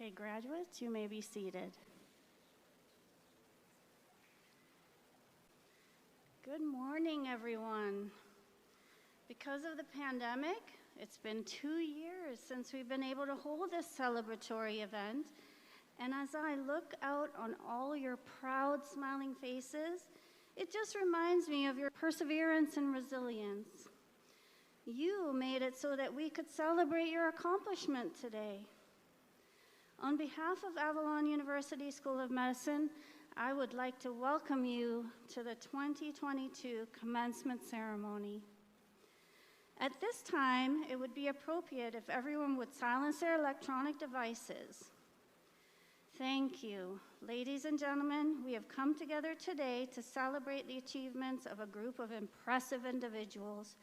Okay, graduates, you may be seated. Good morning, everyone. Because of the pandemic, it's been 2 years since we've been able to hold this celebratory event. And as I look out on all your proud, smiling faces, it just reminds me of your perseverance and resilience. You made it so that we could celebrate your accomplishment today. On behalf of Avalon University School of Medicine, I would like to welcome you to the 2022 commencement ceremony. At this time, it would be appropriate if everyone would silence their electronic devices. Thank you. Ladies and gentlemen, we have come together today to celebrate the achievements of a group of impressive individuals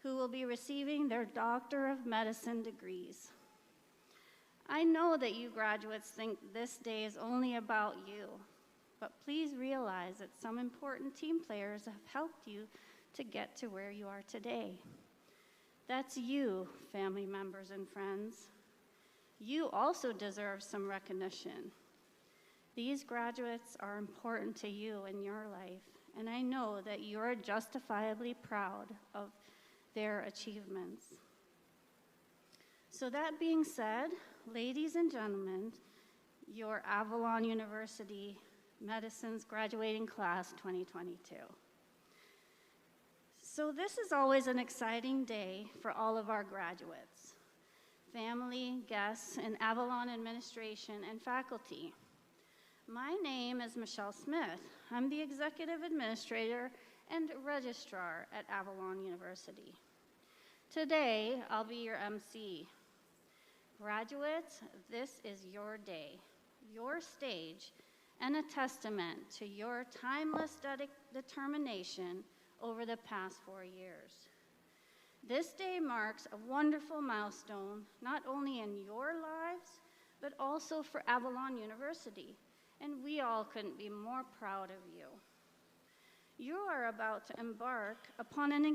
who will be receiving their Doctor of Medicine degrees. I know that you graduates think this day is only about you, but please realize that some important team players have helped you to get to where you are today. That's you, family members and friends. You also deserve some recognition. These graduates are important to you in your life, and I know that you're justifiably proud of their achievements. So that being said, ladies and gentlemen, your Avalon University Medicine's graduating class 2022. So this is always an exciting day for all of our graduates, family, guests, and Avalon administration and faculty. My name is Michelle Smith. I'm the executive administrator and registrar at Avalon University. Today, I'll be your MC. Graduates, this is your day, your stage, and a testament to your timeless determination over the past 4 years. This day marks a wonderful milestone, not only in your lives, but also for Avalon University, and we all couldn't be more proud of you. You are about to embark upon an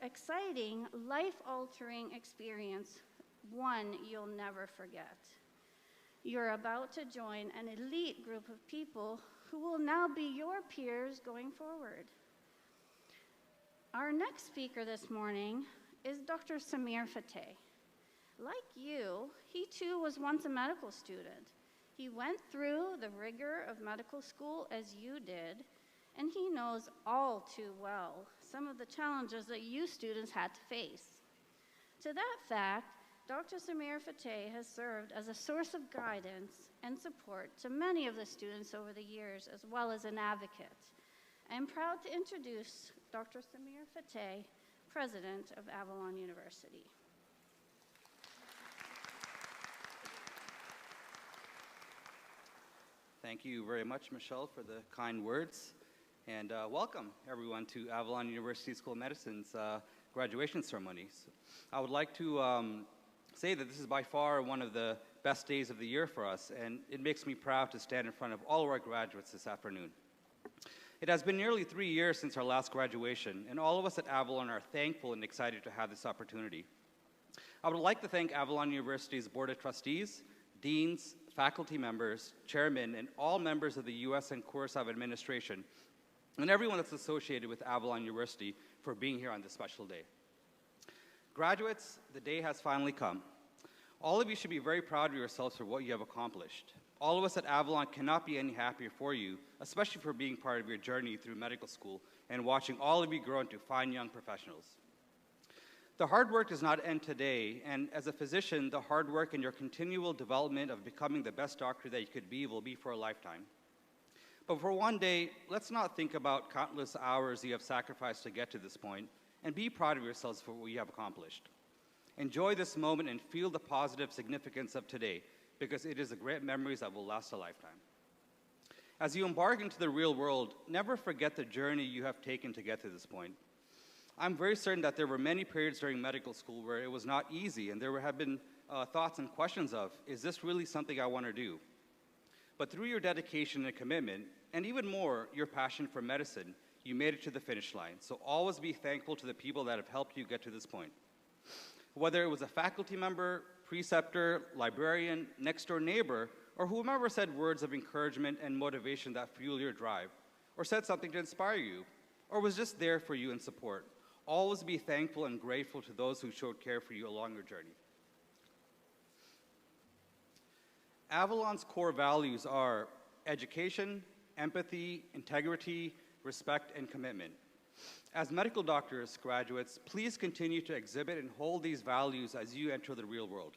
exciting, life-altering experience, one you'll never forget. You're about to join an elite group of people who will now be your peers going forward. Our next speaker this morning is Dr. Fatteh. Like you, he too was once a medical student. He went through the rigor of medical school as you did, and he knows all too well some of the challenges that you students had to face. To that fact, Dr. Fatteh has served as a source of guidance and support to many of the students over the years, as well as an advocate. I am proud to introduce Dr. Fatteh, President of Avalon University. Thank you very much, Michelle, for the kind words. And welcome, everyone, to Avalon University School of Medicine's graduation ceremonies. I would like to say that this is by far one of the best days of the year for us, and it makes me proud to stand in front of all of our graduates this afternoon. It has been nearly 3 years since our last graduation, and all of us at Avalon are thankful and excited to have this opportunity. I would like to thank Avalon University's Board of Trustees, deans, faculty members, chairmen, and all members of the US and Curaçao administration, and everyone that's associated with Avalon University for being here on this special day. Graduates, the day has finally come. All of you should be very proud of yourselves for what you have accomplished. All of us at Avalon cannot be any happier for you, especially for being part of your journey through medical school and watching all of you grow into fine young professionals. The hard work does not end today, and as a physician, the hard work and your continual development of becoming the best doctor that you could be will be for a lifetime. But for one day, let's not think about countless hours you have sacrificed to get to this point, and be proud of yourselves for what you have accomplished. Enjoy this moment and feel the positive significance of today, because it is the great memories that will last a lifetime. As you embark into the real world, never forget the journey you have taken to get to this point. I'm very certain that there were many periods during medical school where it was not easy, and there have been thoughts and questions of, is this really something I want to do? But through your dedication and commitment, and even more, your passion for medicine, you made it to the finish line. So always be thankful to the people that have helped you get to this point. Whether it was a faculty member, preceptor, librarian, next-door neighbor, or whomever said words of encouragement and motivation that fuel your drive, or said something to inspire you, or was just there for you in support. Always be thankful and grateful to those who showed care for you along your journey. Avalon's core values are education, empathy, integrity, respect, and commitment. As medical doctors, graduates, please continue to exhibit and hold these values as you enter the real world.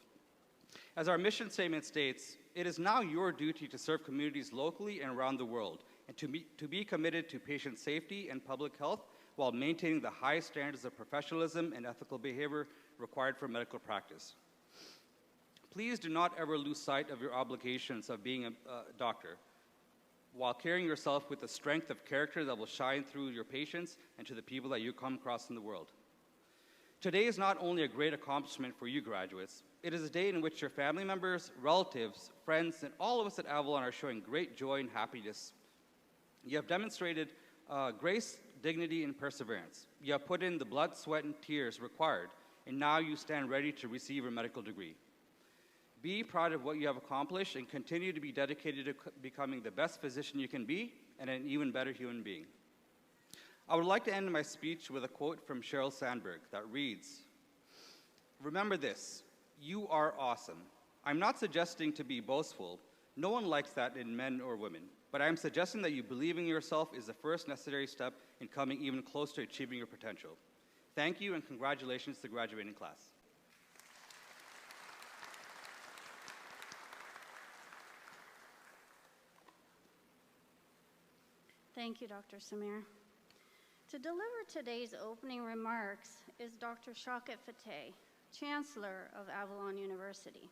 As our mission statement states, it is now your duty to serve communities locally and around the world, and to be committed to patient safety and public health while maintaining the highest standards of professionalism and ethical behavior required for medical practice. Please do not ever lose sight of your obligations of being a doctor, while carrying yourself with the strength of character that will shine through your patients and to the people that you come across in the world. Today is not only a great accomplishment for you graduates, it is a day in which your family members, relatives, friends, and all of us at Avalon are showing great joy and happiness. You have demonstrated grace, dignity, and perseverance. You have put in the blood, sweat, and tears required, and now you stand ready to receive your medical degree. Be proud of what you have accomplished and continue to be dedicated to becoming the best physician you can be and an even better human being. I would like to end my speech with a quote from Sheryl Sandberg that reads, "Remember this, you are awesome. I'm not suggesting to be boastful. No one likes that in men or women, but I am suggesting that you believing in yourself is the first necessary step in coming even closer to achieving your potential. Thank you and congratulations to the graduating class." Thank you, Dr. Samir. To deliver today's opening remarks is Dr. Fatteh, Chancellor of Avalon University.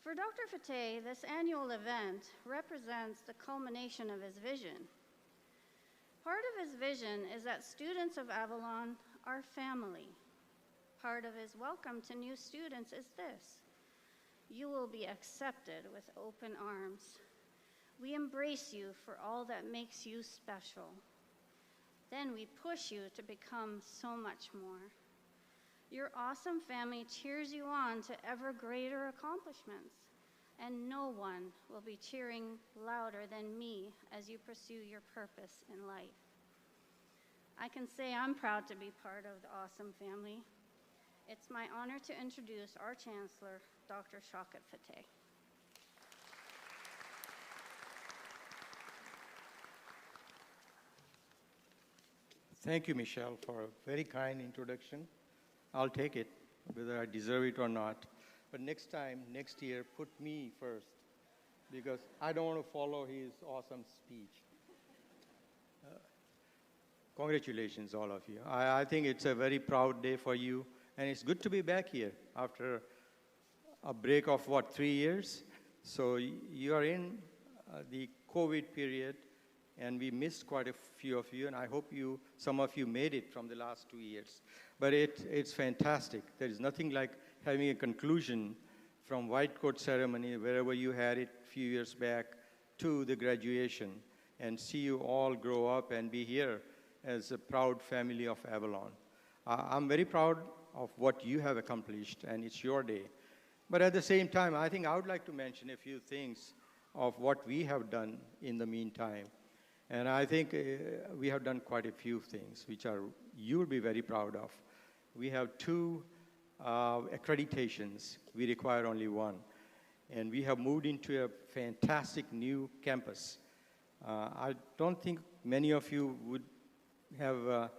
For Dr. Fatteh, this annual event represents the culmination of his vision. Part of his vision is that students of Avalon are family. Part of his welcome to new students is this: you will be accepted with open arms. We embrace you for all that makes you special. Then we push you to become so much more. Your awesome family cheers you on to ever greater accomplishments, and no one will be cheering louder than me as you pursue your purpose in life. I can say I'm proud to be part of the awesome family. It's my honor to introduce our Chancellor, Dr. Fatteh. Thank you, Michelle, for a very kind introduction. I'll take it, whether I deserve it or not. But next time, next year, put me first, because I don't want to follow his awesome speech. Congratulations, all of you. I think it's a very proud day for you, and it's good to be back here after a break of, 3 years? So you are in the COVID period, and we missed quite a few of you, and I hope some of you made it from the last 2 years. But it's fantastic. There is nothing like having a conclusion from white coat ceremony, wherever you had it a few years back, to the graduation, and see you all grow up and be here as a proud family of Avalon. I'm very proud of what you have accomplished, and it's your day. But at the same time, I think I would like to mention a few things of what we have done in the meantime. And I think we have done quite a few things, which you'll be very proud of. We have 2 accreditations. We require only 1. And we have moved into a fantastic new campus. I don't think many of you would have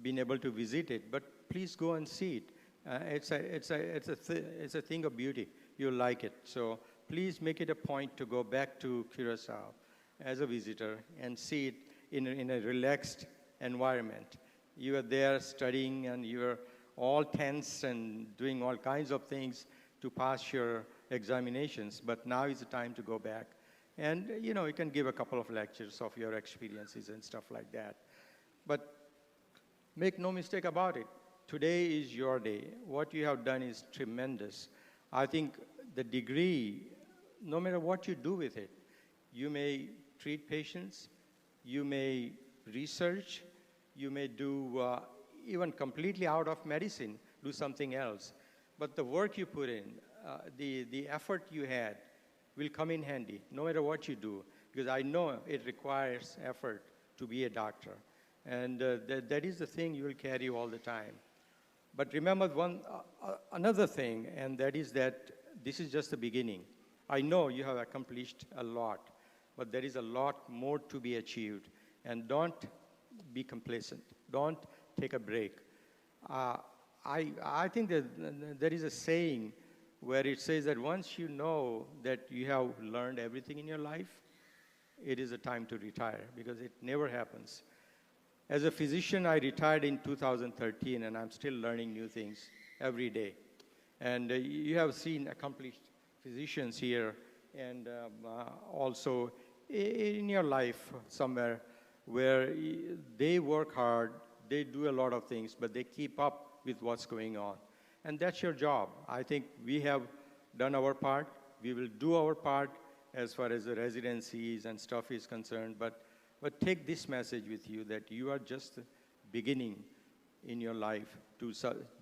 been able to visit it, but please go and see it. It's a thing of beauty. You'll like it. So please make it a point to go back to Curacao as a visitor and see it in a relaxed environment. You are there studying, and you are all tense and doing all kinds of things to pass your examinations, but now is the time to go back. And you can give a couple of lectures of your experiences and stuff like that. But make no mistake about it, today is your day. What you have done is tremendous. I think the degree, no matter what you do with it, you may treat patients, you may research, you may do even completely out of medicine, do something else. But the work you put in, the effort you had will come in handy, no matter what you do, because I know it requires effort to be a doctor. And that is the thing you will carry all the time. But remember another thing, and that is that this is just the beginning. I know you have accomplished a lot, but there is a lot more to be achieved. And don't be complacent. Don't take a break. I think that there is a saying where it says that once you know that you have learned everything in your life, it is a time to retire, because it never happens. As a physician, I retired in 2013, and I'm still learning new things every day. And you have seen accomplished physicians here, and also in your life somewhere where they work hard, they do a lot of things, but they keep up with what's going on. And that's your job. I think we have done our part. We will do our part as far as the residencies and stuff is concerned, but take this message with you that you are just beginning in your life to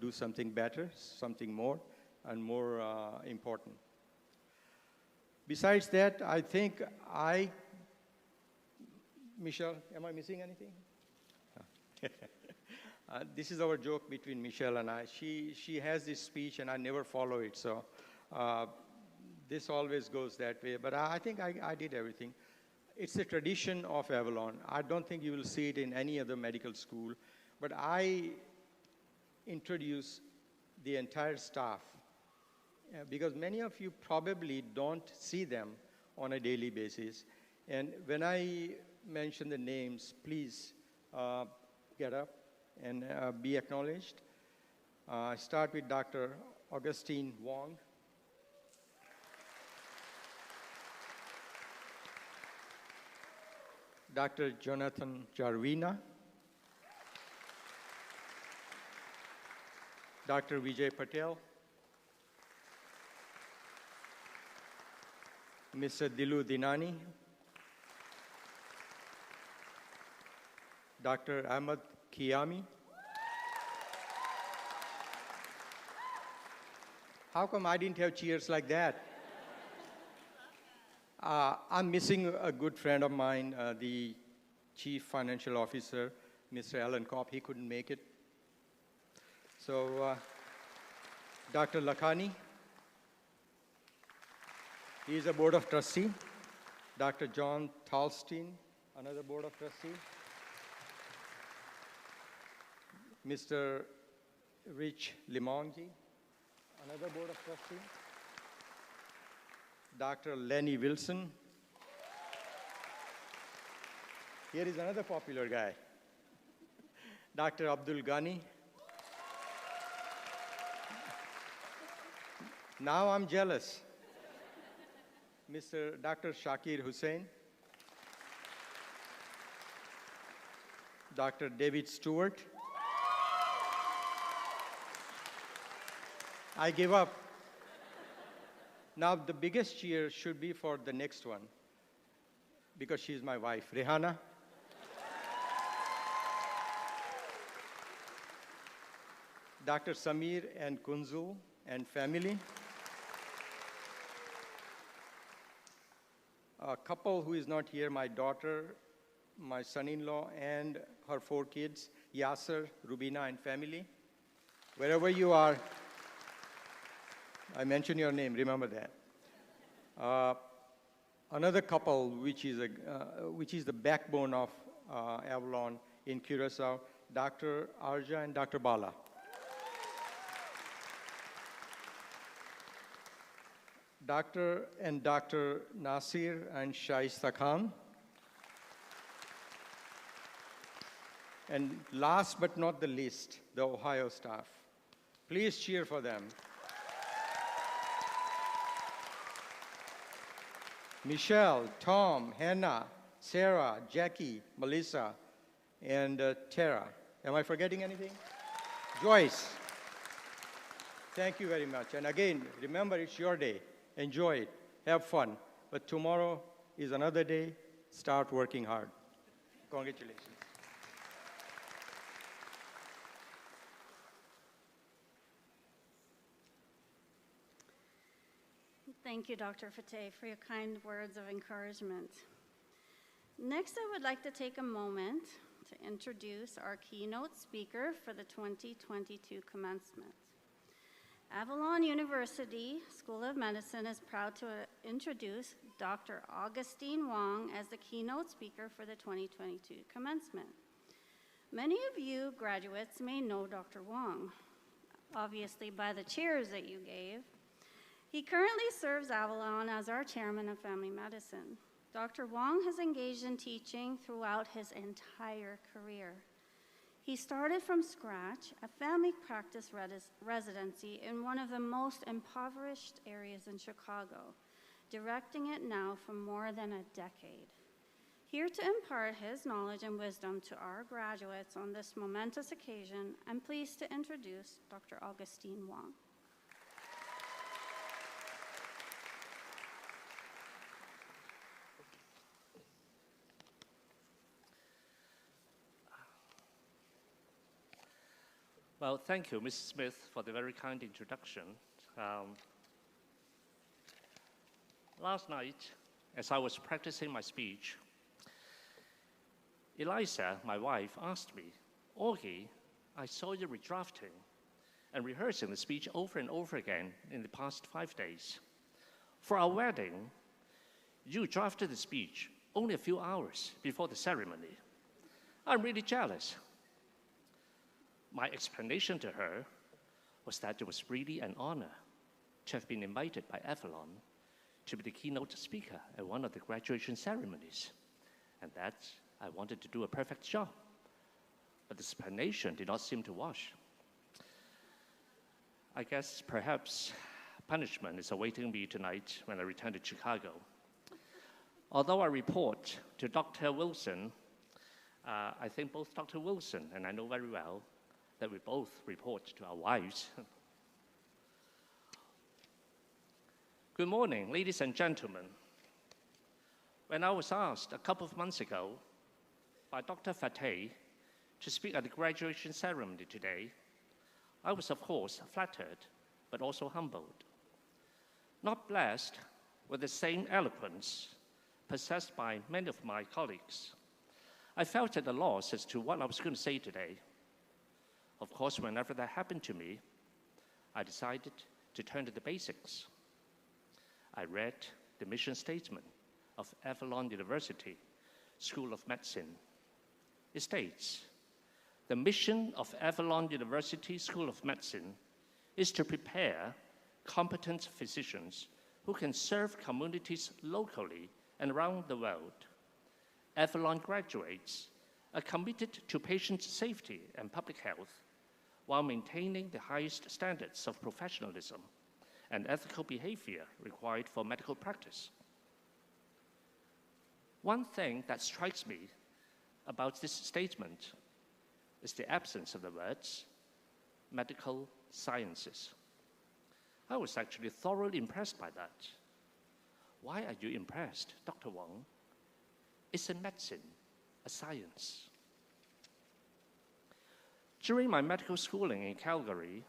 do something better, something more, and more important. Besides that, I think Michelle, am I missing anything? This is our joke between Michelle and I. She has this speech, and I never follow it, so this always goes that way. But I think I did everything. It's a tradition of Avalon. I don't think you will see it in any other medical school, but I introduce the entire staff because many of you probably don't see them on a daily basis. And when I mention the names, please get up and be acknowledged. I start with Dr. Augustine Wong. Dr. Jonathan Jarvina. Dr. Vijay Patel. Mr. Dilu Dinani. Dr. Ahmed Kiyami. How come I didn't have cheers like that? I'm missing a good friend of mine, the Chief Financial Officer, Mr. Alan Kopp. He couldn't make it. So, Dr. Lakhani, he is a Board of Trustee. Dr. John Thalstein, another Board of Trustee. Mr. Rich Limongi, another Board of Trustee. Dr. Lenny Wilson. Here is another popular guy. Dr. Abdul Ghani. Now I'm jealous. Dr. Shakir Hussain. Dr. David Stewart. I give up. Now, the biggest cheer should be for the next one, because she's my wife, Rehana. Dr. Samir and Kunzul and family. A couple who is not here, my daughter, my son-in-law, and her 4 kids, Yasser, Rubina, and family. Wherever you are, I mentioned your name, remember that. Another couple, which is the backbone of Avalon in Curacao, Dr. Arja and Dr. Bala. Dr. and Dr. Nasir and Shaista Khan. And last but not the least, the Ohio staff. Please cheer for them. Michelle, Tom, Hannah, Sarah, Jackie, Melissa, and Tara. Am I forgetting anything? Joyce. Thank you very much. And again, remember, it's your day. Enjoy it. Have fun. But tomorrow is another day. Start working hard. Congratulations. Thank you, Dr. Fatteh, for your kind words of encouragement. Next, I would like to take a moment to introduce our keynote speaker for the 2022 commencement. Avalon University School of Medicine is proud to introduce Dr. Augustine Wong as the keynote speaker for the 2022 commencement. Many of you graduates may know Dr. Wong, obviously by the cheers that you gave. He currently serves Avalon as our chairman of family medicine. Dr. Wong has engaged in teaching throughout his entire career. He started from scratch a family practice residency in one of the most impoverished areas in Chicago, directing it now for more than a decade. Here to impart his knowledge and wisdom to our graduates on this momentous occasion, I'm pleased to introduce Dr. Augustine Wong. Well, thank you, Mrs. Smith, for the very kind introduction. Last night, as I was practicing my speech, Eliza, my wife, asked me, "Augie, I saw you redrafting and rehearsing the speech over and over again in the past 5 days. For our wedding, you drafted the speech only a few hours before the ceremony. I'm really jealous." My explanation to her was that it was really an honor to have been invited by Avalon to be the keynote speaker at one of the graduation ceremonies, and that I wanted to do a perfect job. But the explanation did not seem to wash. I guess perhaps punishment is awaiting me tonight when I return to Chicago. Although I report to Dr. Wilson, I think both Dr. Wilson and I know very well that we both report to our wives. Good morning, ladies and gentlemen. When I was asked a couple of months ago by Dr. Fatteh to speak at the graduation ceremony today, I was, of course, flattered, but also humbled. Not blessed with the same eloquence possessed by many of my colleagues, I felt at a loss as to what I was going to say today. Of course, whenever that happened to me, I decided to turn to the basics. I read the mission statement of Avalon University School of Medicine. It states, "The mission of Avalon University School of Medicine is to prepare competent physicians who can serve communities locally and around the world. Avalon graduates are committed to patient safety and public health while maintaining the highest standards of professionalism and ethical behavior required for medical practice." One thing that strikes me about this statement is the absence of the words medical sciences. I was actually thoroughly impressed by that. Why are you impressed, Dr. Wong? Isn't medicine a science? During my medical schooling in Calgary,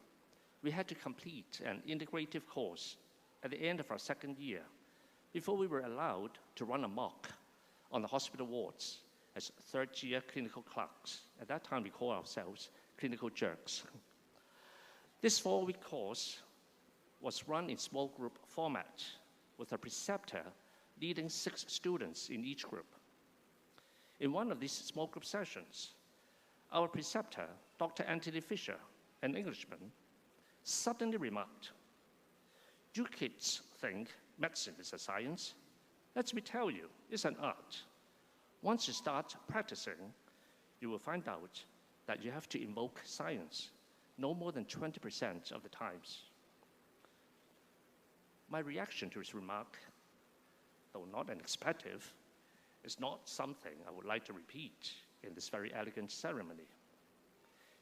we had to complete an integrative course at the end of our second year before we were allowed to run amok on the hospital wards as third-year clinical clerks. At that time, we called ourselves clinical jerks. This 4-week course was run in small group format with a preceptor leading 6 students in each group. In one of these small group sessions, our preceptor, Dr. Anthony Fisher, an Englishman, suddenly remarked, "You kids think medicine is a science? Let me tell you, it's an art. Once you start practicing, you will find out that you have to invoke science no more than 20% of the times." My reaction to his remark, though not an expletive, is not something I would like to repeat in this very elegant ceremony.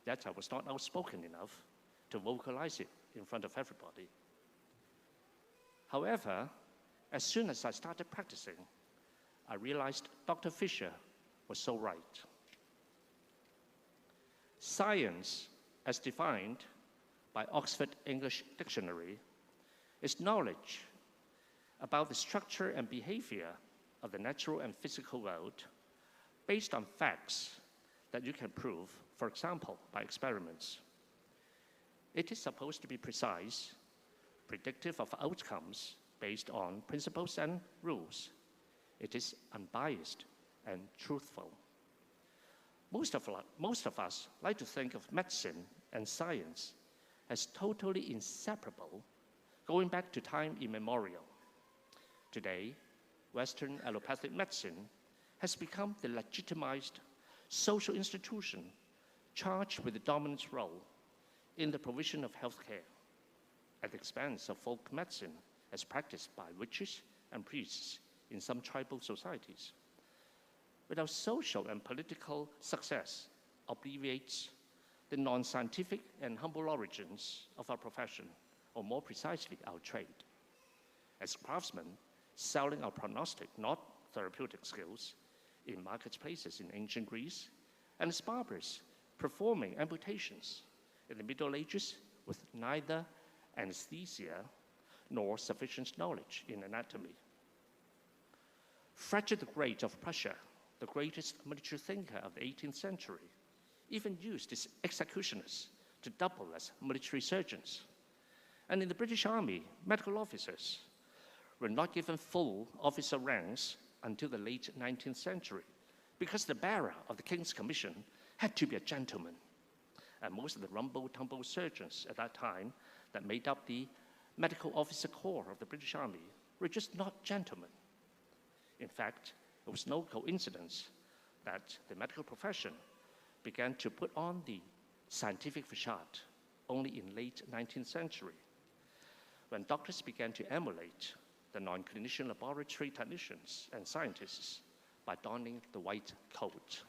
Yet I was not outspoken enough to vocalize it in front of everybody. However, as soon as I started practicing, I realized Dr. Fisher was so right. Science, as defined by Oxford English Dictionary, is knowledge about the structure and behavior of the natural and physical world based on facts that you can prove, for example, by experiments. It is supposed to be precise, predictive of outcomes based on principles and rules. It is unbiased and truthful. Most of us like to think of medicine and science as totally inseparable, going back to time immemorial. Today, Western allopathic medicine has become the legitimized social institution charged with the dominant role in the provision of healthcare at the expense of folk medicine as practiced by witches and priests in some tribal societies. But our social and political success obviates the non-scientific and humble origins of our profession, or more precisely, our trade. As craftsmen, selling our prognostic, not therapeutic skills, in marketplaces in ancient Greece, and as barbers, performing amputations in the Middle Ages with neither anesthesia nor sufficient knowledge in anatomy. Frederick the Great of Prussia, the greatest military thinker of the 18th century, even used his executioners to double as military surgeons. And in the British Army, medical officers were not given full officer ranks until the late 19th century because the bearer of the King's Commission had to be a gentleman. And most of the rumble-tumble surgeons at that time that made up the medical officer corps of the British Army were just not gentlemen. In fact, it was no coincidence that the medical profession began to put on the scientific facade only in late 19th century, when doctors began to emulate the non-clinician laboratory technicians and scientists by donning the white coat.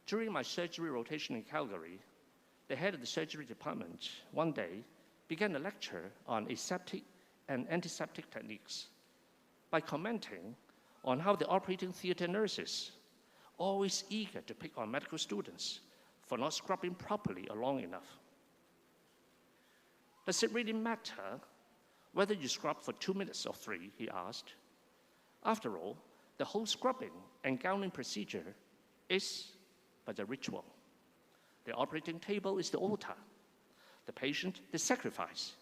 During my surgery rotation in Calgary, the head of the surgery department one day began a lecture on aseptic and antiseptic techniques by commenting on how the operating theater nurses, always eager to pick on medical students for not scrubbing properly or long enough. Does it really matter whether you scrub for 2 minutes or 3, he asked. After all, the whole scrubbing and gowning procedure is but a ritual. The operating table is the altar, the patient the sacrifice,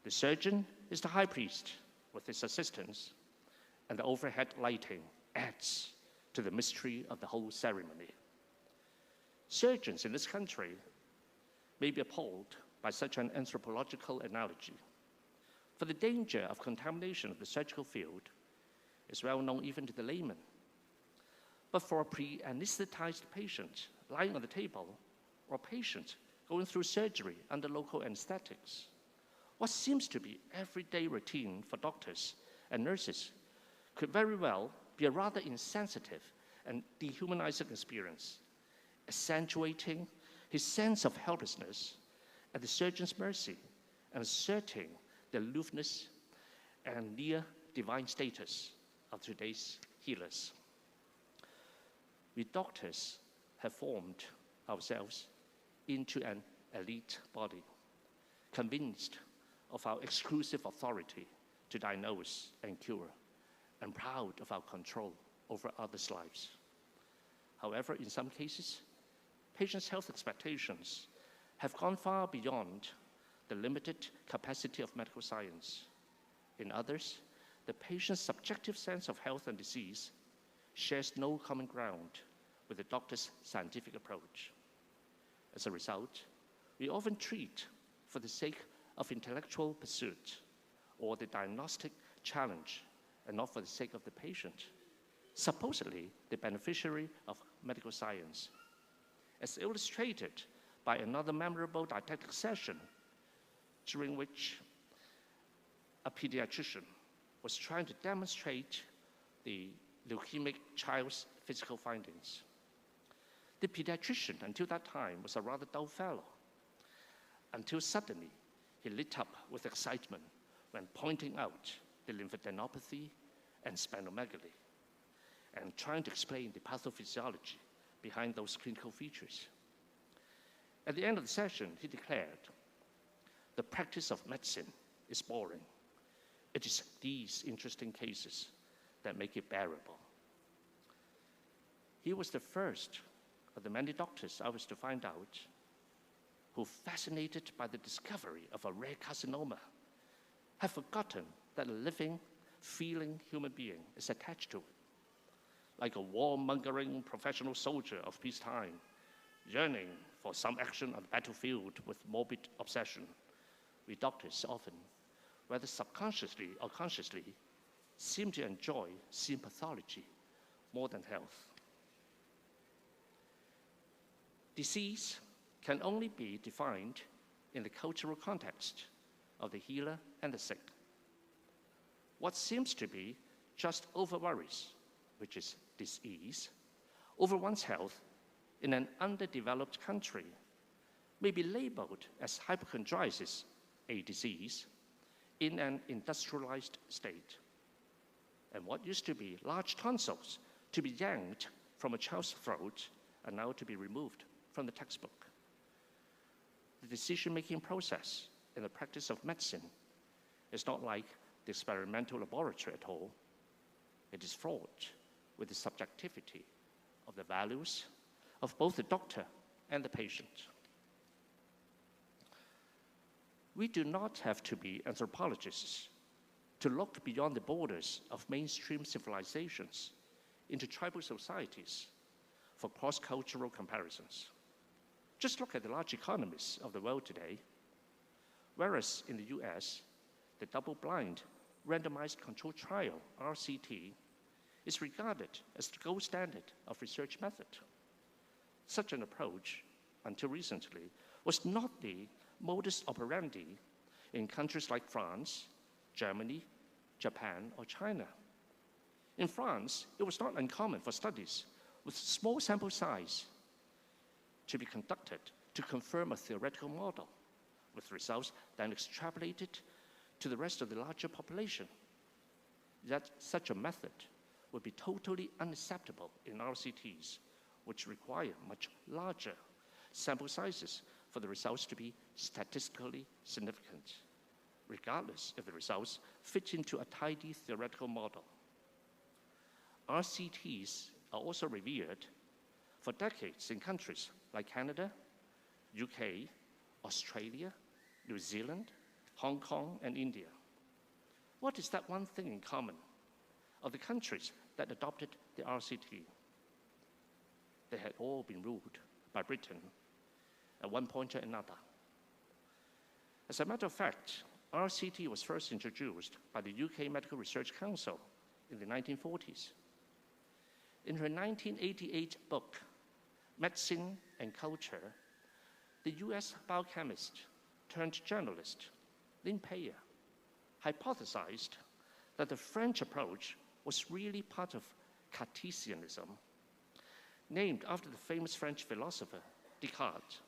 the surgeon is the high priest with his assistants, and the overhead lighting adds to the mystery of the whole ceremony. Surgeons in this country may be appalled by such an anthropological analogy, for the danger of contamination of the surgical field is well known even to the layman. But for a pre-anesthetized patient lying on the table, or a patient going through surgery under local anesthetics, what seems to be everyday routine for doctors and nurses could very well be a rather insensitive and dehumanizing experience, accentuating his sense of helplessness at the surgeon's mercy and asserting the aloofness and near divine status of today's healers. We doctors have formed ourselves into an elite body, convinced of our exclusive authority to diagnose and cure, and proud of our control over others' lives. However, in some cases, patients' health expectations have gone far beyond the limited capacity of medical science. In others, the patient's subjective sense of health and disease shares no common ground with the doctor's scientific approach. As a result, we often treat for the sake of intellectual pursuit or the diagnostic challenge and not for the sake of the patient, supposedly the beneficiary of medical science. As illustrated by another memorable didactic session during which a pediatrician was trying to demonstrate the leukemic child's physical findings. The pediatrician, until that time, was a rather dull fellow, until suddenly he lit up with excitement when pointing out the lymphadenopathy and splenomegaly and trying to explain the pathophysiology behind those clinical features. At the end of the session, he declared, "The practice of medicine is boring. It is these interesting cases that make it bearable. He was the first of the many doctors I was to find out who, fascinated by the discovery of a rare carcinoma, have forgotten that a living, feeling human being is attached to it. Like a war-mongering professional soldier of peacetime, yearning for some action on the battlefield with morbid obsession, we doctors often, whether subconsciously or consciously, seem to enjoy sympathology more than health. Disease can only be defined in the cultural context of the healer and the sick. What seems to be just over-worries, which is disease, over one's health in an underdeveloped country may be labeled as hypochondriasis, a disease, in an industrialized state. And what used to be large tonsils to be yanked from a child's throat are now to be removed from the textbook. The decision-making process in the practice of medicine is not like the experimental laboratory at all. It is fraught with the subjectivity of the values of both the doctor and the patient. We do not have to be anthropologists to look beyond the borders of mainstream civilizations into tribal societies for cross-cultural comparisons. Just look at the large economies of the world today. Whereas in the US, the double-blind randomized controlled trial, RCT, is regarded as the gold standard of research method. Such an approach, until recently, was not the modus operandi in countries like France, Germany, Japan, or China. In France, it was not uncommon for studies with small sample size to be conducted to confirm a theoretical model, with results then extrapolated to the rest of the larger population. Yet such a method would be totally unacceptable in RCTs, which require much larger sample sizes for the results to be statistically significant, regardless if the results fit into a tidy theoretical model. RCTs are also revered for decades in countries like Canada, UK, Australia, New Zealand, Hong Kong, and India. What is that one thing in common of the countries that adopted the RCT? They had all been ruled by Britain at one point or another. As a matter of fact, RCT was first introduced by the UK Medical Research Council in the 1940s. In her 1988 book, Medicine and Culture, the US biochemist turned journalist, Lynn Payer, hypothesized that the French approach was really part of Cartesianism, named after the famous French philosopher Descartes,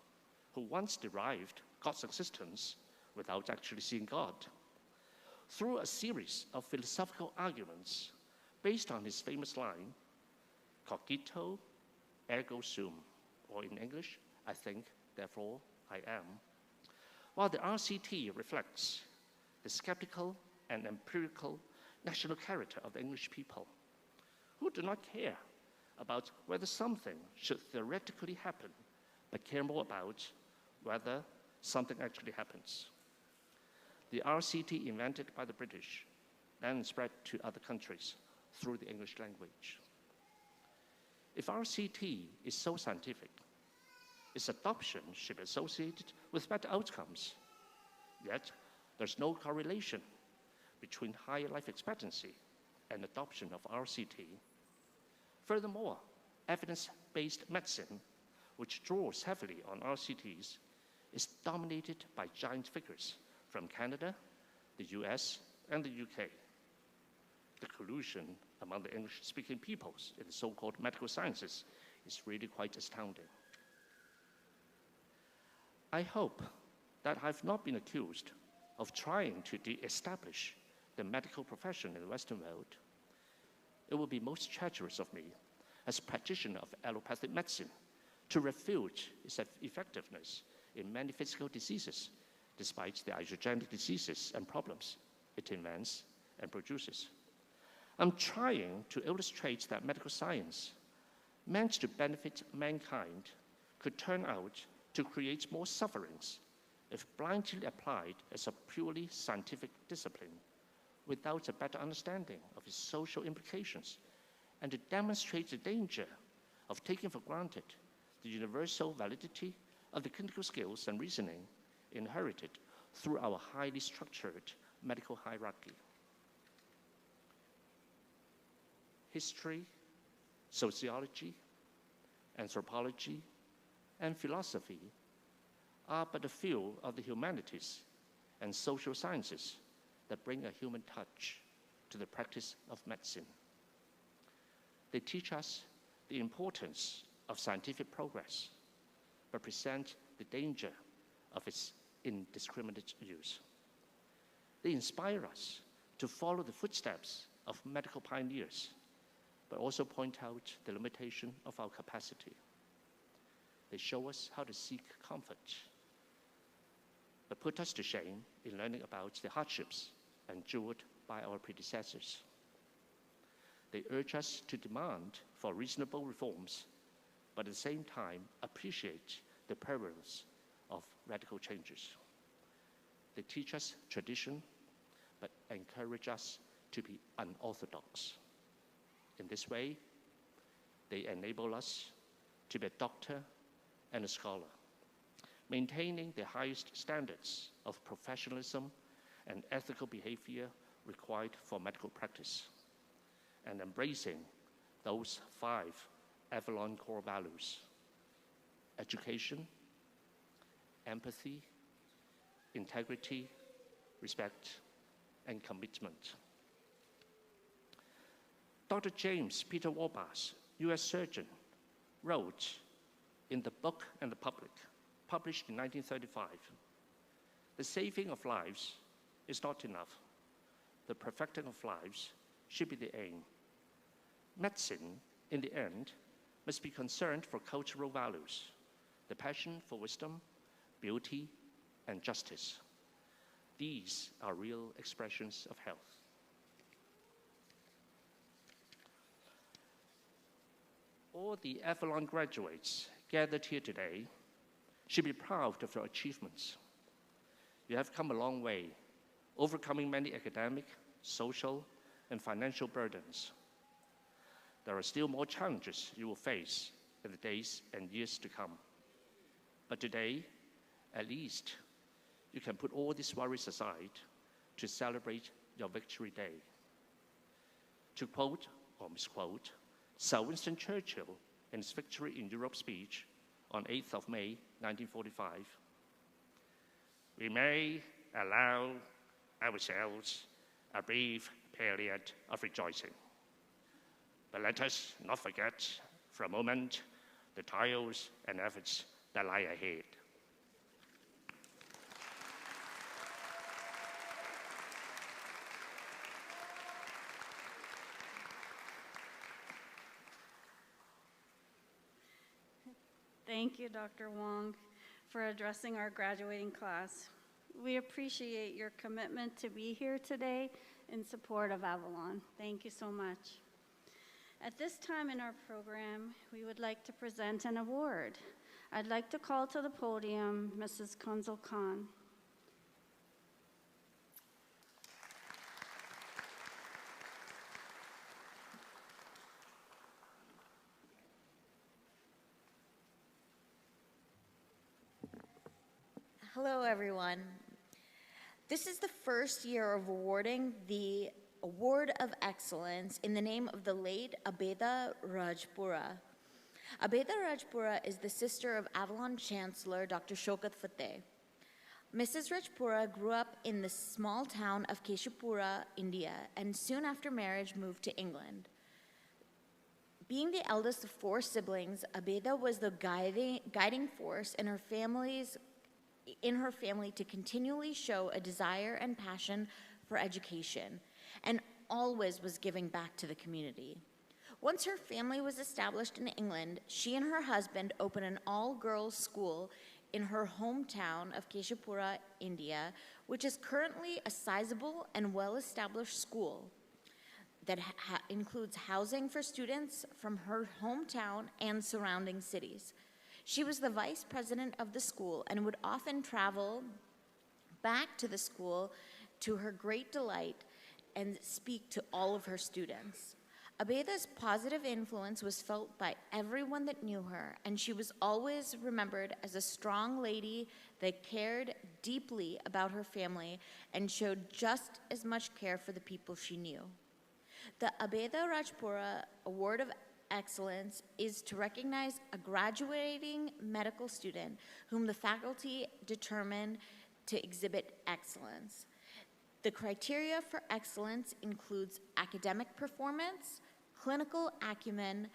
who once derived God's existence without actually seeing God, through a series of philosophical arguments based on his famous line, cogito ergo sum, or in English, I think, therefore I am. While the RCT reflects the skeptical and empirical national character of the English people, who do not care about whether something should theoretically happen, but care more about whether something actually happens. The RCT invented by the British then spread to other countries through the English language. If RCT is so scientific, its adoption should be associated with better outcomes. Yet, there's no correlation between higher life expectancy and adoption of RCT. Furthermore, evidence-based medicine, which draws heavily on RCTs, is dominated by giant figures from Canada, the US, and the UK. The collusion among the English-speaking peoples in the so-called medical sciences is really quite astounding. I hope that I've not been accused of trying to de-establish the medical profession in the Western world. It would be most treacherous of me as practitioner of allopathic medicine to refute its effectiveness in many physical diseases, despite the iatrogenic diseases and problems it invents and produces. I'm trying to illustrate that medical science, meant to benefit mankind, could turn out to create more sufferings if blindly applied as a purely scientific discipline without a better understanding of its social implications, and to demonstrate the danger of taking for granted the universal validity of the clinical skills and reasoning inherited through our highly structured medical hierarchy. History, sociology, anthropology, and philosophy are but a few of the humanities and social sciences that bring a human touch to the practice of medicine. They teach us the importance of scientific progress, but present the danger of its indiscriminate use. They inspire us to follow the footsteps of medical pioneers, but also point out the limitation of our capacity. They show us how to seek comfort, but put us to shame in learning about the hardships endured by our predecessors. They urge us to demand for reasonable reforms, but at the same time appreciate the perils of radical changes. They teach us tradition, but encourage us to be unorthodox. In this way, they enable us to be a doctor and a scholar, maintaining the highest standards of professionalism and ethical behavior required for medical practice, and embracing those 5 Avalon core values: education, empathy, integrity, respect, and commitment. Dr. James Peter Warbass, US surgeon, wrote in The Book and the Public, published in 1935, "The saving of lives is not enough. The perfecting of lives should be the aim. Medicine, in the end, must be concerned for cultural values, the passion for wisdom, beauty, and justice. These are real expressions of health." All the Avalon graduates gathered here today should be proud of your achievements. You have come a long way, overcoming many academic, social, and financial burdens. There are still more challenges you will face in the days and years to come. But today, at least, you can put all these worries aside to celebrate your victory day. To quote or misquote Sir Winston Churchill in his Victory in Europe speech on 8th of May, 1945, "We may allow ourselves a brief period of rejoicing, but let us not forget for a moment the trials and efforts that lie ahead." Thank you, Dr. Wong, for addressing our graduating class. We appreciate your commitment to be here today in support of Avalon. Thank you so much. At this time in our program, we would like to present an award. I'd like to call to the podium Mrs. Kunzal Khan. Hello, everyone. This is the first year of awarding the Award of Excellence in the name of the late Abeda Rajpura. Abeda Rajpura is the sister of Avalon Chancellor Dr. Shaukat Fatteh. Mrs. Rajpura grew up in the small town of Keshapura, India, and soon after marriage moved to England. Being the eldest of 4 siblings, Abeda was the guiding force in her family to continually show a desire and passion for education, and always was giving back to the community. Once her family was established in England, she and her husband opened an all-girls school in her hometown of Keshapura, India, which is currently a sizable and well-established school that includes housing for students from her hometown and surrounding cities. She was the vice president of the school and would often travel back to the school to her great delight and speak to all of her students. Abeda's positive influence was felt by everyone that knew her, and she was always remembered as a strong lady that cared deeply about her family and showed just as much care for the people she knew. The Abeda Rajpura Award of Excellence is to recognize a graduating medical student whom the faculty determined to exhibit excellence. The criteria for excellence includes academic performance, clinical acumen,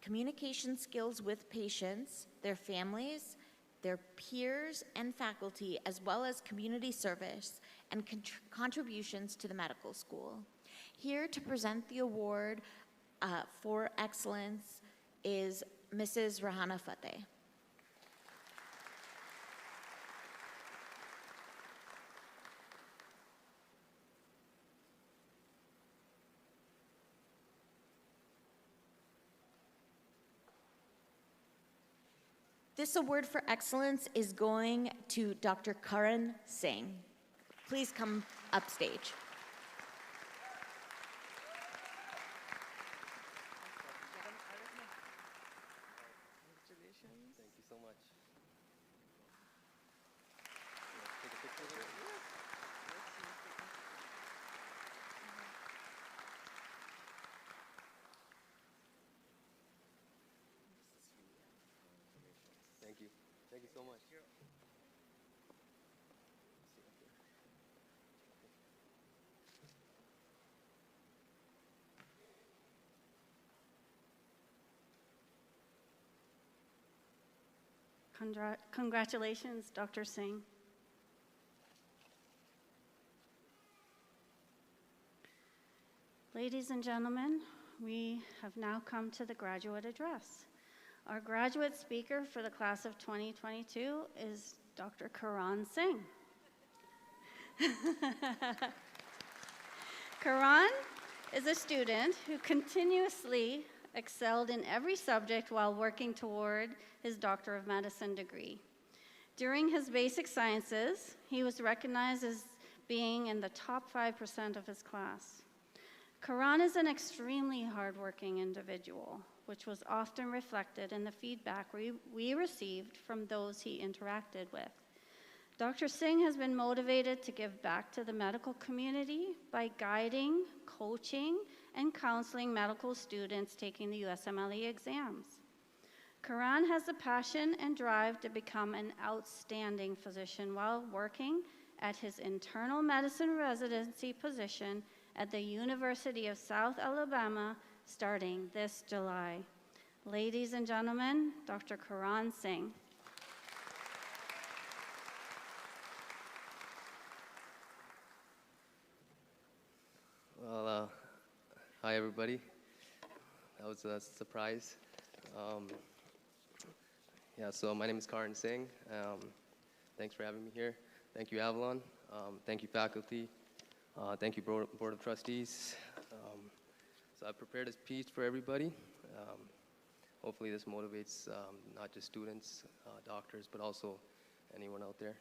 communication skills with patients, their families, their peers and faculty, as well as community service and contributions to the medical school. Here to present the award for excellence is Mrs. Rahana Fatteh. This award for excellence is going to Dr. Karan Singh. Please come upstage. Thank you so much. Thank you. Thank you so much. Congratulations, Dr. Singh. Ladies and gentlemen, we have now come to the graduate address. Our graduate speaker for the class of 2022 is Dr. Karan Singh. Karan is a student who continuously excelled in every subject while working toward his Doctor of Medicine degree. During his basic sciences, he was recognized as being in the top 5% of his class. Karan is an extremely hardworking individual, which was often reflected in the feedback we received from those he interacted with. Dr. Singh has been motivated to give back to the medical community by guiding, coaching, and counseling medical students taking the USMLE exams. Karan has the passion and drive to become an outstanding physician while working at his internal medicine residency position at the University of South Alabama starting this July. Ladies and gentlemen, Dr. Karan Singh. Well, hi everybody. That was a surprise. So my name is Karan Singh. Thanks for having me here. Thank you, Avalon. Thank you, faculty. Thank you, Board of Trustees. So I prepared a speech for everybody. Hopefully this motivates not just students, doctors, but also anyone out there.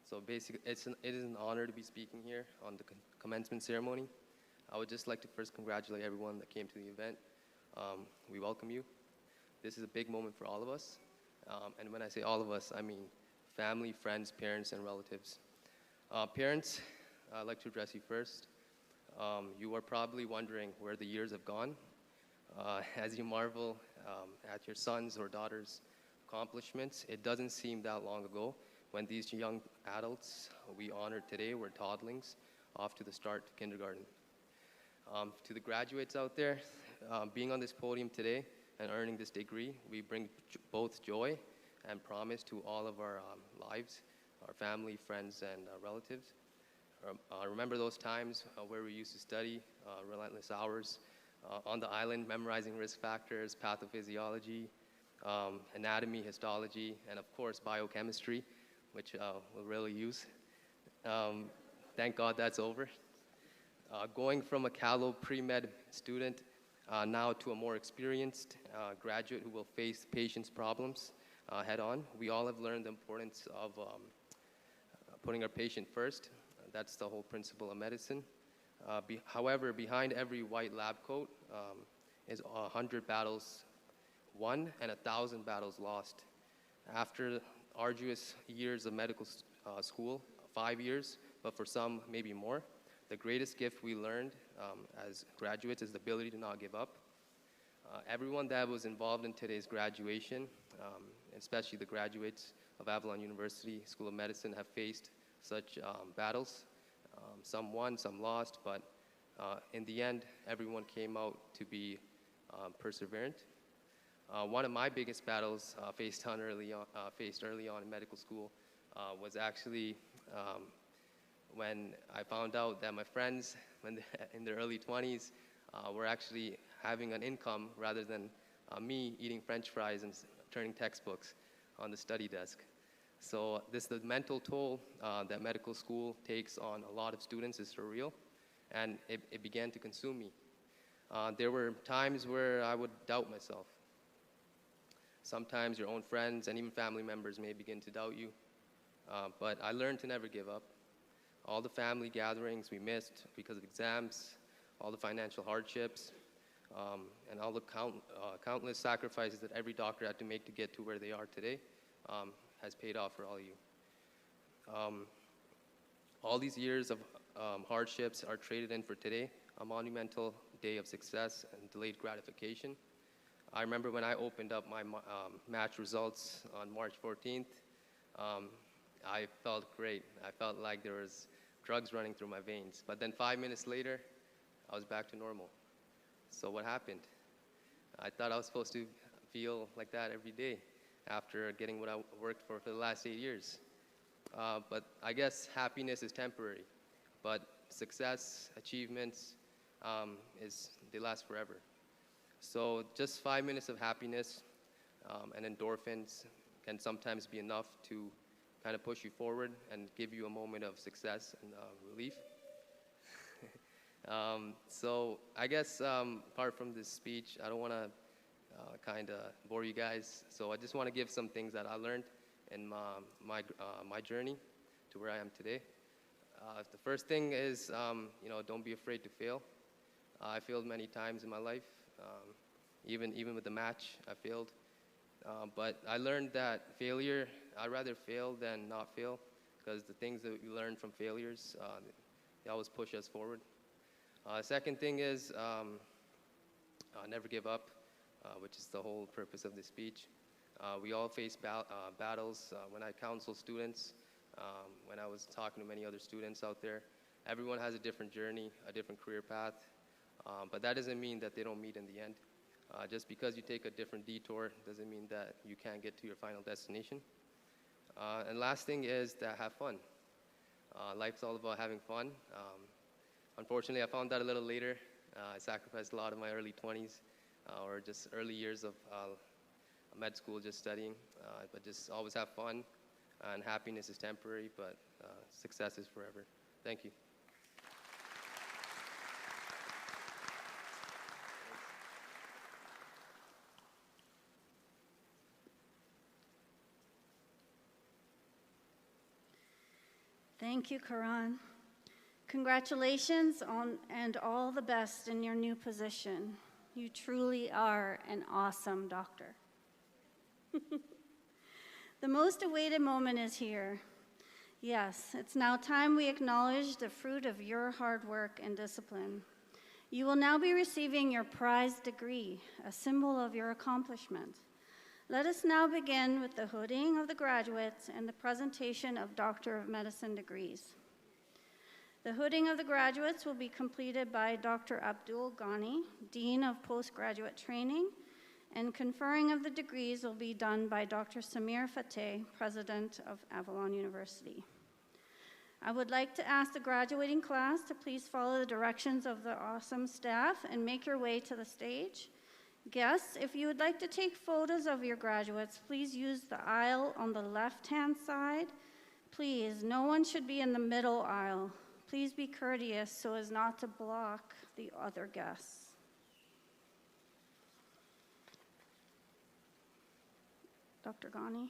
So basically, it is an honor to be speaking here on the commencement ceremony. I would just like to first congratulate everyone that came to the event. We welcome you. This is a big moment for all of us. And when I say all of us, I mean family, friends, parents, and relatives. Parents, I'd like to address you first. You are probably wondering where the years have gone. As you marvel at your sons' or daughters' accomplishments, it doesn't seem that long ago when these young adults we honored today were toddlings off to the start of kindergarten. To the graduates out there, being on this podium today and earning this degree, we bring both joy and promise to all of our lives, our family, friends, and relatives. Remember those times where we used to study relentless hours on the island, memorizing risk factors, pathophysiology, anatomy, histology, and of course biochemistry, which we'll really use. Thank God that's over. Going from a callow pre-med student now to a more experienced graduate who will face patients' problems head on. We all have learned the importance of putting our patient first. That's the whole principle of medicine. However, behind every white lab coat is 100 battles won and 1,000 battles lost. After arduous years of medical school, 5 years, but for some, maybe more, the greatest gift we learned as graduates is the ability to not give up. Everyone that was involved in today's graduation, especially the graduates of Avalon University School of Medicine, have faced such battles. Some won, some lost, but in the end, everyone came out to be perseverant. One of my biggest battles faced early on in medical school was actually when I found out that my friends, when in their early 20s, were actually having an income rather than me eating French fries and turning textbooks on the study desk. So the mental toll that medical school takes on a lot of students is surreal, and it began to consume me. There were times where I would doubt myself. Sometimes your own friends and even family members may begin to doubt you, but I learned to never give up. All the family gatherings we missed because of exams, all the financial hardships, and all the countless sacrifices that every doctor had to make to get to where they are today has paid off for all of you. All these years of hardships are traded in for today, a monumental day of success and delayed gratification. I remember when I opened up my match results on March 14th, I felt great. I felt like there was drugs running through my veins. But then 5 minutes later, I was back to normal. So what happened? I thought I was supposed to feel like that every day after getting what I worked for the last 8 years. But I guess happiness is temporary. But success, achievements, they last forever. So just 5 minutes of happiness and endorphins can sometimes be enough to kind of push you forward and give you a moment of success and relief. So I guess apart from this speech, I don't want to kind of bore you guys. So I just want to give some things that I learned in my journey to where I am today. The first thing is, don't be afraid to fail. I failed many times in my life. Even with the match, I failed. But I learned that failure, I'd rather fail than not fail, because the things that we learn from failures, they always push us forward. Second thing is never give up, which is the whole purpose of this speech. We all face battles. When I counsel students, when I was talking to many other students out there, everyone has a different journey, a different career path, but that doesn't mean that they don't meet in the end. Just because you take a different detour doesn't mean that you can't get to your final destination. And last thing is that have fun. Life's all about having fun. Unfortunately, I found that a little later. I sacrificed a lot of my early 20s or just early years of med school just studying. But just always have fun, and happiness is temporary, but success is forever. Thank you. Thank you, Karan. Congratulations and all the best in your new position. You truly are an awesome doctor. The most awaited moment is here. Yes, it's now time we acknowledge the fruit of your hard work and discipline. You will now be receiving your prized degree, a symbol of your accomplishment. Let us now begin with the hooding of the graduates and the presentation of Doctor of Medicine degrees. The hooding of the graduates will be completed by Dr. Abdul Ghani, Dean of Postgraduate Training, and conferring of the degrees will be done by Dr. Fatteh, President of Avalon University. I would like to ask the graduating class to please follow the directions of the AUSOM staff and make your way to the stage. Guests, if you would like to take photos of your graduates, please use the aisle on the left-hand side Please, no one should be in the middle aisle. Please be courteous so as not to block the other guests. Dr. Ghani.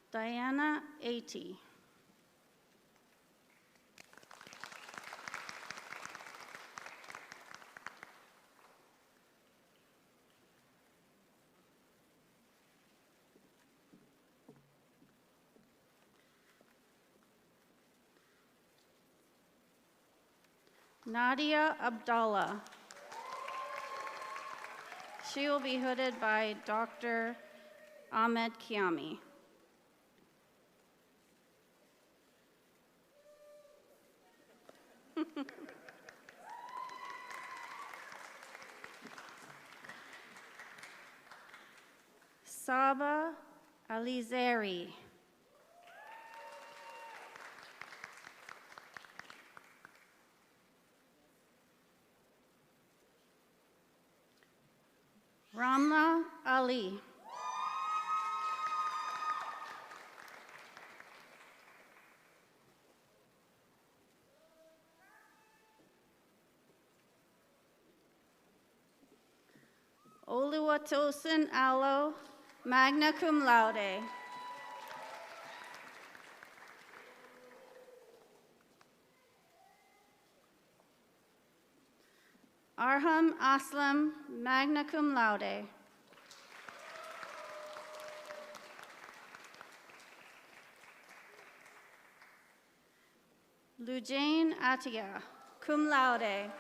Diana Ati. Nadia Abdallah. She will be hooded by Dr. Ahmed Kiami. Saba Alizeri. Ramla Ali. Oluwatosin Alo, magna cum laude. Arham Aslam, magna cum laude. Lujane Atia, cum laude.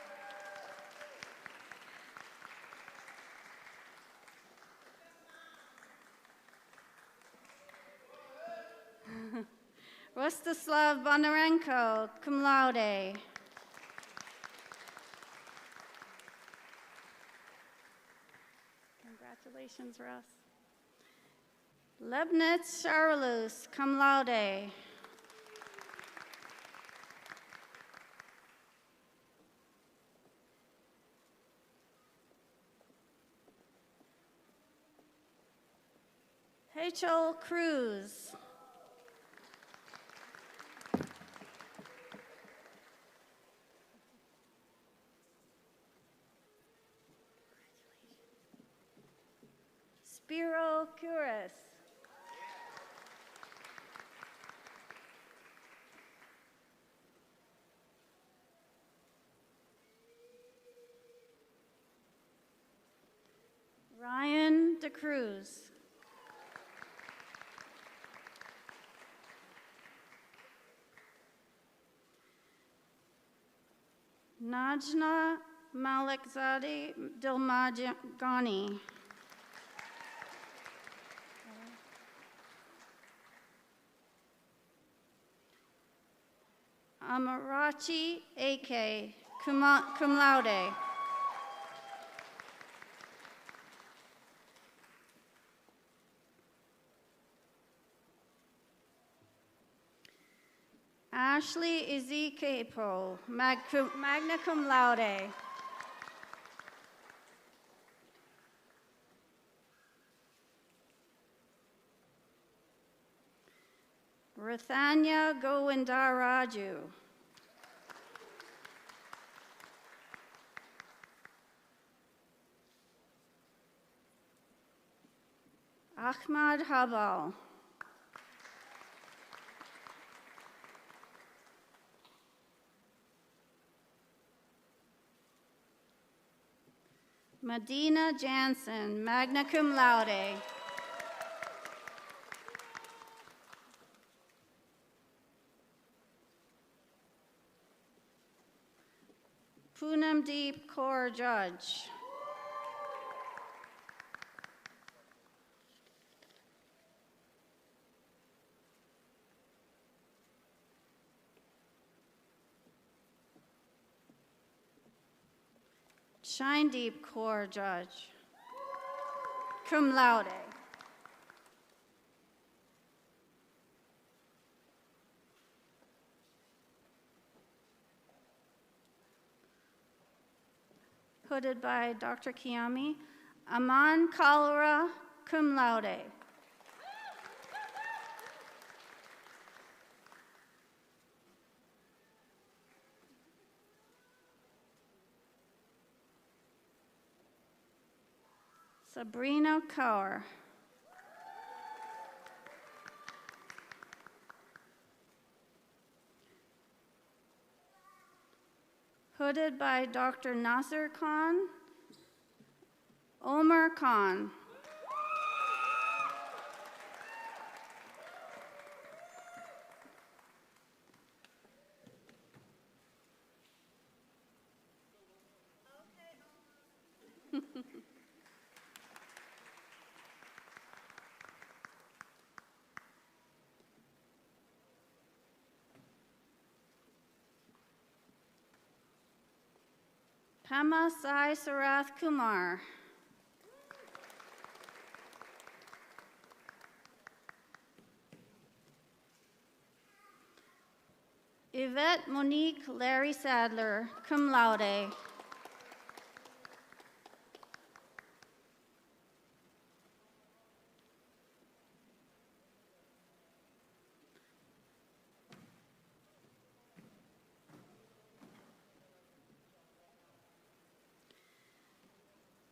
Rostislav Bonarenko, cum laude. Congratulations, Russ. Lebnitz Charlus, cum laude. Rachel Cruz. Spiro Kuris. Ryan DeCruz. Najna Malikzadeh Dilmajani. Amarachi A.K., cum laude. Ashley Ezekiel, magna cum laude. Rathanya Govindaraju. Ahmad Habal. Medina Jansen, magna cum laude. Poonam Deep Kaur Judge. Shine Deep Kaur Judge. Cum laude. Hooded by Dr. Kiami, Aman Kalra, cum laude. Sabrina Kaur. Hooded by Dr. Nasser Khan, Omar Khan. Pema Sai Sarath Kumar. Yvette Monique Larry Sadler, cum laude.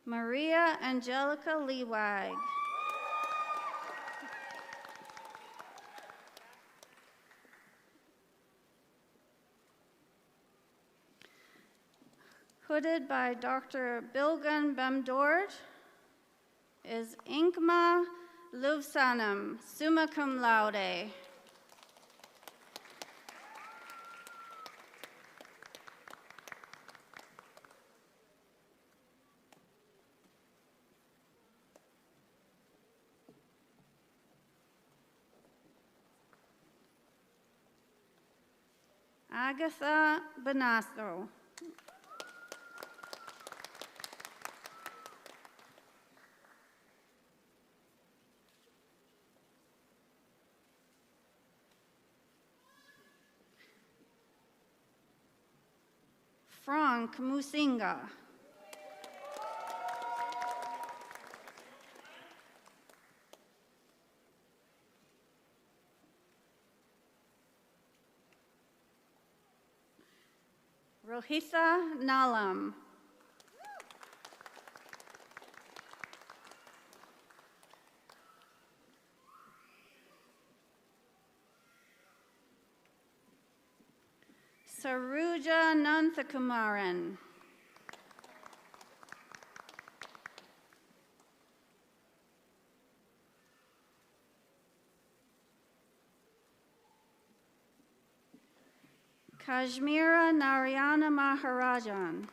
Maria Angelica Leewag. Hooded by Dr. Bilgan Bamdord is Inkma Luvsanam, summa cum laude. Agatha Benastro. Frank Musinga. Rohitha Nalam. Saruja Nanthakumaran. Kashmira Narayana Maharajan.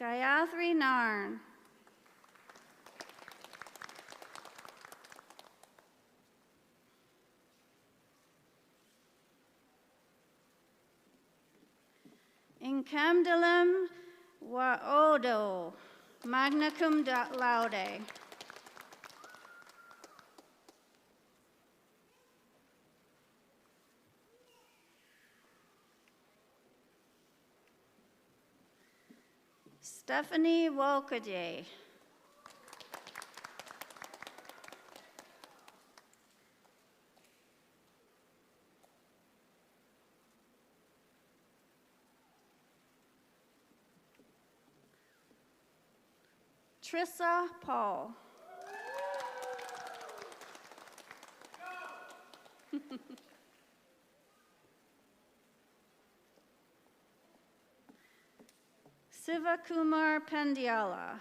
Gayatri Narn. Inkamdalam Waodo, magna cum laude. Stephanie Wolkaday. Trissa Paul. Sivakumar Pendiala.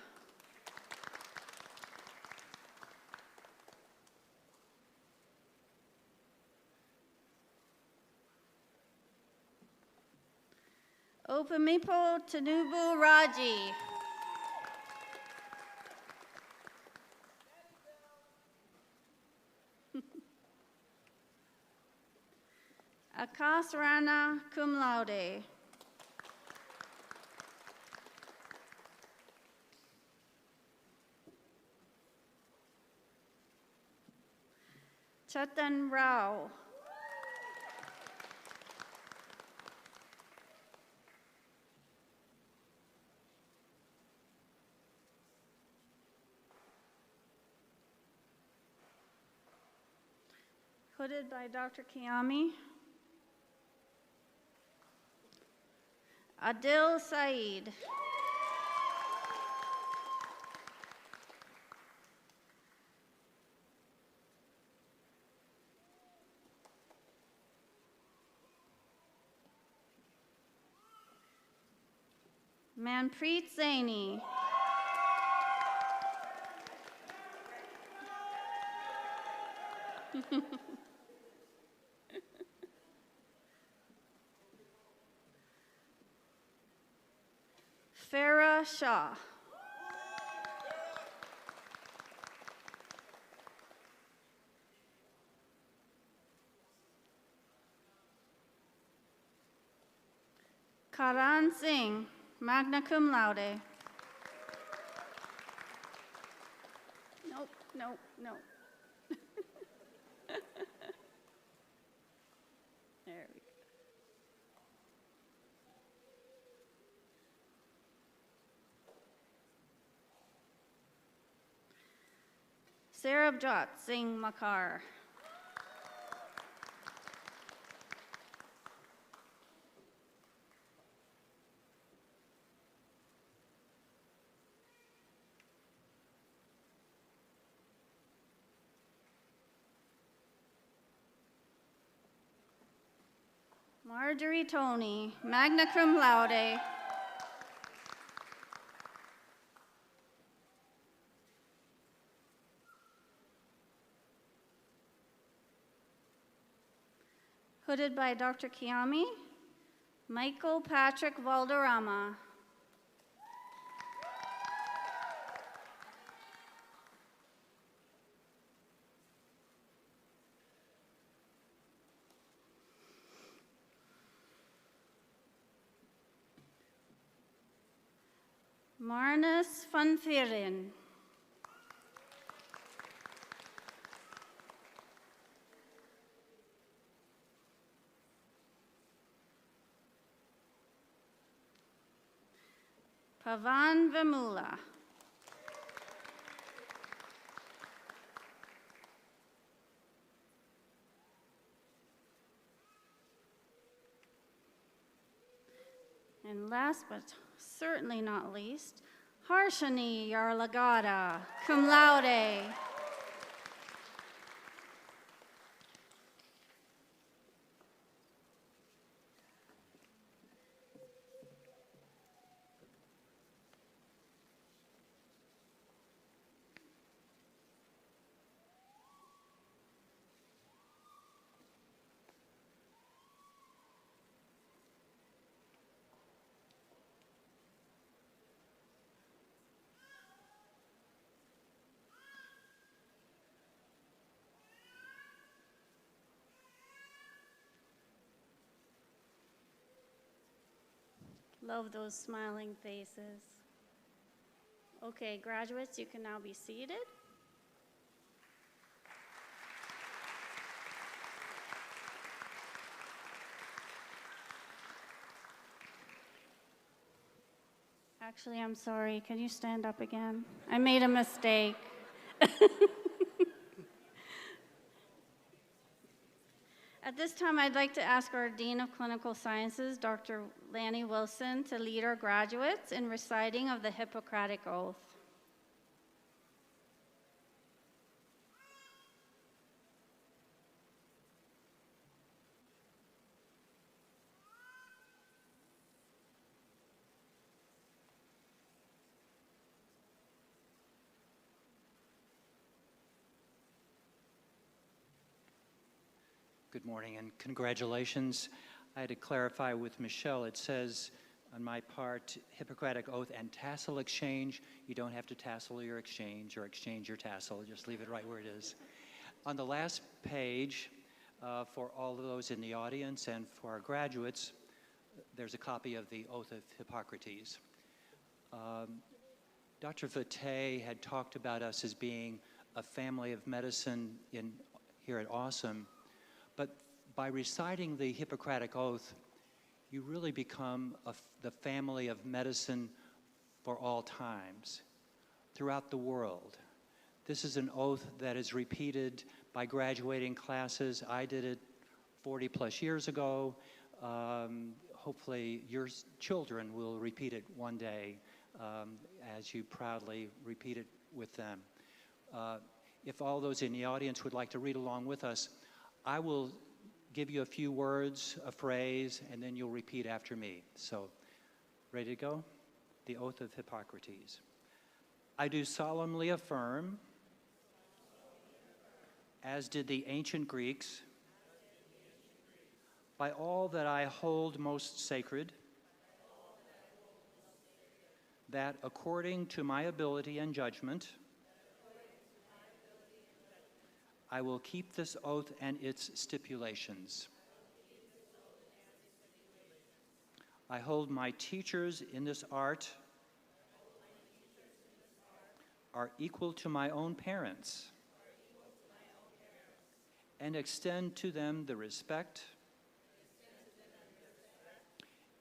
Opamipo Tanubu Raji. Akas Rana cum laude. Chetan Rao. Hooded by Dr. Kiami. Adil Saeed. Manpreet Zaini. Farah Shah. Karan Singh, magna cum laude. Nope, nope, nope. There we go. Sarabjot Singh Makar. Marjorie Tony, magna cum laude. Hooded by Dr. Kiami, Michael Patrick Valderrama. Marnus van Vieren. Pavan Vemula. And last but certainly not least, Harshani Yarlagada, cum laude. Love those smiling faces. Okay, graduates, you can now be seated. Actually, I'm sorry. Can you stand up again? I made a mistake. At this time, I'd like to ask our Dean of Clinical Sciences, Dr. Lanny Wilson, to lead our graduates in reciting of the Hippocratic Oath. Good morning and congratulations. I had to clarify with Michelle. It says on my part, Hippocratic oath and tassel exchange. You don't have to tassel your exchange or exchange your tassel. Just leave it right where it is. On the last page, for all of those in the audience and for our graduates, there's a copy of the Oath of Hippocrates. Dr. Fatteh had talked about us as being a family of medicine here at AUSOM, but by reciting the Hippocratic Oath, you really become the family of medicine for all times, throughout the world. This is an oath that is repeated by graduating classes. I did it 40 plus years ago. Hopefully your children will repeat it one day as you proudly repeat it with them. If all those in the audience would like to read along with us, I will give you a few words, a phrase, and then you'll repeat after me. So, ready to go? The Oath of Hippocrates. I do solemnly affirm, as did the ancient Greeks, by all that I hold most sacred, that according to my ability and judgment, I will keep this oath and its stipulations. I hold my teachers in this art are equal to my own parents and extend to them the respect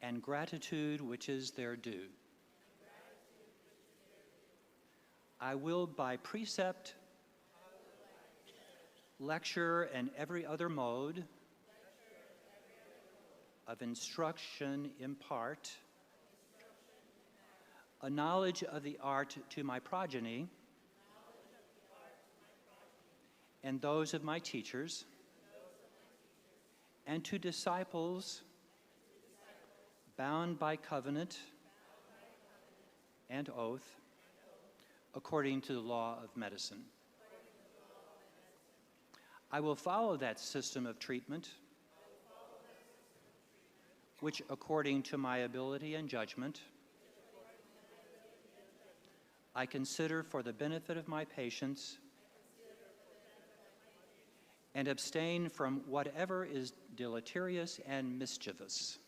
and gratitude which is their due. I will by precept, lecture, and every other mode of instruction impart a knowledge of the art to my progeny and those of my teachers, and to disciples bound by covenant and oath according to the law of medicine. I will follow that system of treatment which, according to my ability and judgment, I consider for the benefit of my patients and abstain from whatever is deleterious and mischievous.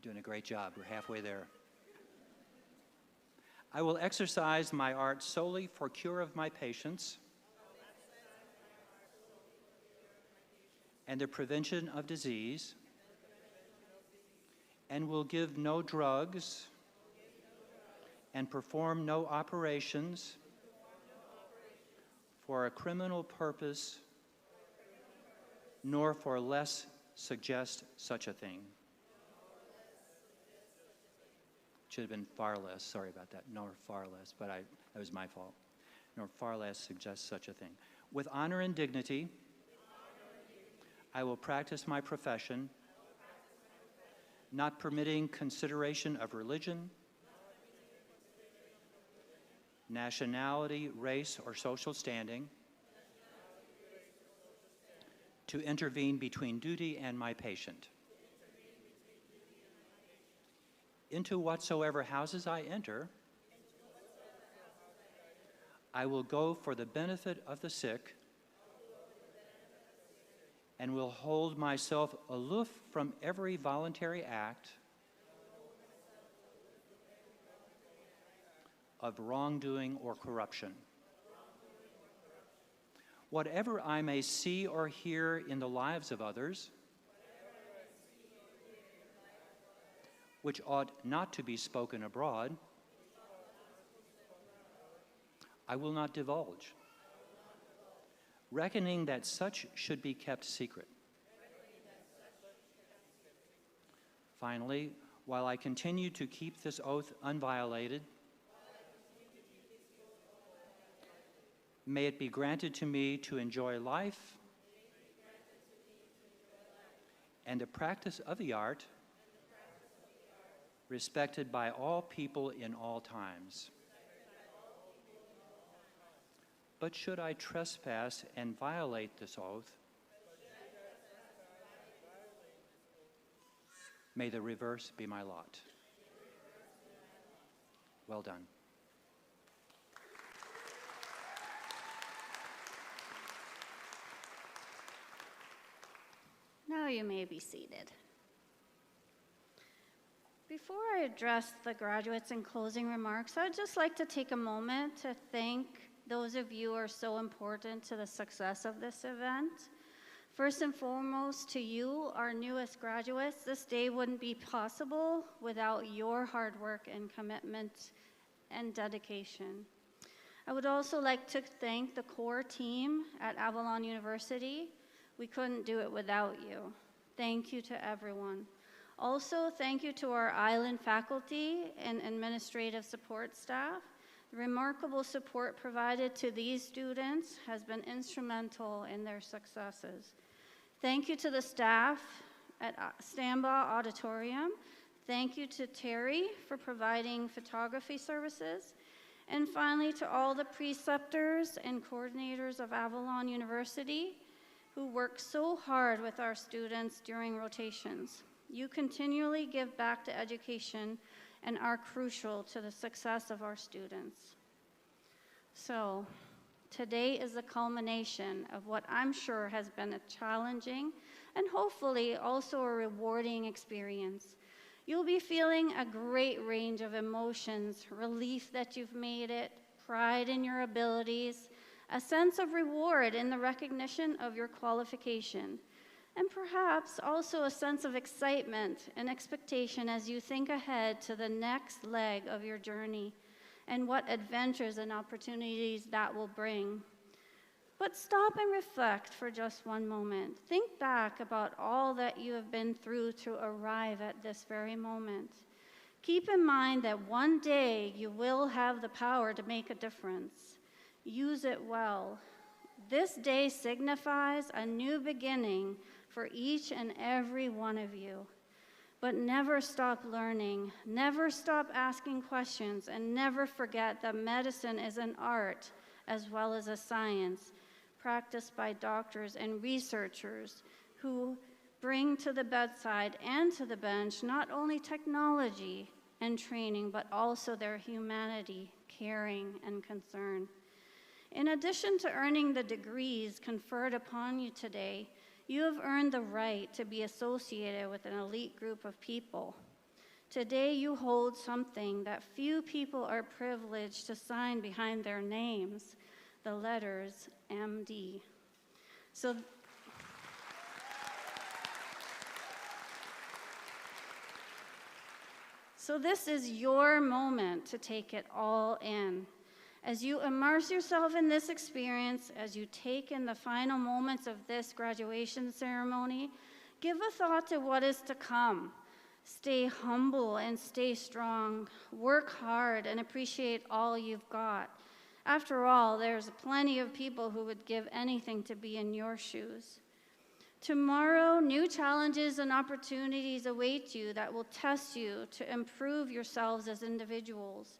Doing a great job. We're halfway there. I will exercise my art solely for cure of my patients and the prevention of disease, and will give no drugs and perform no operations for a criminal purpose, nor for less suggest such a thing. Should have been far less, sorry about that, nor far less, but that was my fault. Nor far less suggest such a thing. With honor and dignity, I will practice my profession, not permitting consideration of religion, nationality, race, or social standing to intervene between duty and my patient. Into whatsoever houses I enter, I will go for the benefit of the sick and will hold myself aloof from every voluntary act of wrongdoing or corruption. Whatever I may see or hear in the lives of others, which ought not to be spoken abroad, I will not divulge, reckoning that such should be kept secret. Finally, while I continue to keep this oath unviolated, may it be granted to me to enjoy life and the practice of the art respected by all people in all times. but should I trespass and violate this oath, may the reverse be my lot. Well done. Now you may be seated. Before I address the graduates in closing remarks, I'd just like to take a moment to thank those of you who are so important to the success of this event. First and foremost, to you, our newest graduates, this day wouldn't be possible without your hard work and commitment and dedication. I would also like to thank the core team at Avalon University. We couldn't do it without you. Thank you to everyone. Also, thank you to our island faculty and administrative support staff. The remarkable support provided to these students has been instrumental in their successes. Thank you to the staff at Stambaugh Auditorium. Thank you to Terry for providing photography services. And finally, to all the preceptors and coordinators of Avalon University who work so hard with our students during rotations. You continually give back to education and are crucial to the success of our students. So, today is the culmination of what I'm sure has been a challenging and hopefully also a rewarding experience. You'll be feeling a great range of emotions, relief that you've made it, pride in your abilities, a sense of reward in the recognition of your qualification, and perhaps also a sense of excitement and expectation as you think ahead to the next leg of your journey and what adventures and opportunities that will bring. But stop and reflect for just one moment. Think back about all that you have been through to arrive at this very moment. Keep in mind that one day you will have the power to make a difference. Use it well. This day signifies a new beginning for each and every one of you. But never stop learning, never stop asking questions, and never forget that medicine is an art as well as a science practiced by doctors and researchers who bring to the bedside and to the bench not only technology and training, but also their humanity, caring, and concern. In addition to earning the degrees conferred upon you today, you have earned the right to be associated with an elite group of people. Today you hold something that few people are privileged to sign behind their names, the letters MD. So this is your moment to take it all in. As you immerse yourself in this experience, as you take in the final moments of this graduation ceremony, give a thought to what is to come. Stay humble and stay strong. Work hard and appreciate all you've got. After all, there's plenty of people who would give anything to be in your shoes. Tomorrow, new challenges and opportunities await you that will test you to improve yourselves as individuals.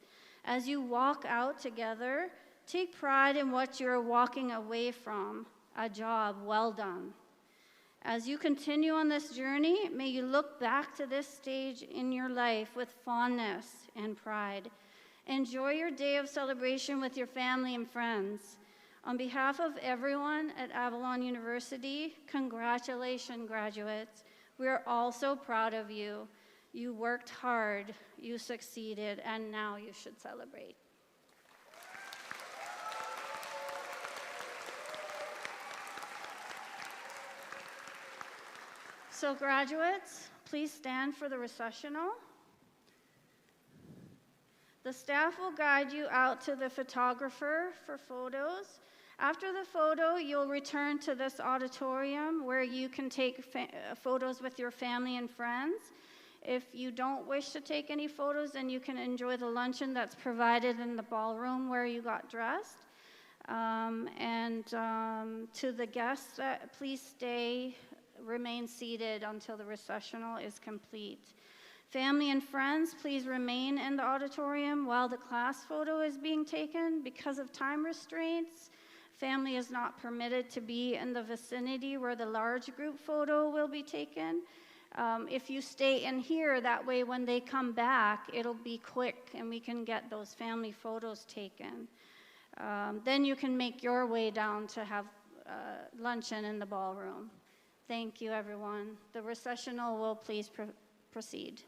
As you walk out together, take pride in what you're walking away from, a job well done. As you continue on this journey, may you look back to this stage in your life with fondness and pride. Enjoy your day of celebration with your family and friends. On behalf of everyone at Avalon University, congratulations, graduates. We are all so proud of you. You worked hard, you succeeded, and now you should celebrate. So graduates, please stand for the recessional. The staff will guide you out to the photographer for photos. After the photo, you'll return to this auditorium where you can take photos with your family and friends. If you don't wish to take any photos, then you can enjoy the luncheon that's provided in the ballroom where you got dressed. To the guests, please remain seated until the recessional is complete. Family and friends, please remain in the auditorium while the class photo is being taken. Because of time restraints, Family is not permitted to be in the vicinity where the large group photo will be taken. If you stay in here, that way when they come back, it'll be quick and we can get those family photos taken. Then you can make your way down to have luncheon in the ballroom. Thank you, everyone. The recessional will please proceed.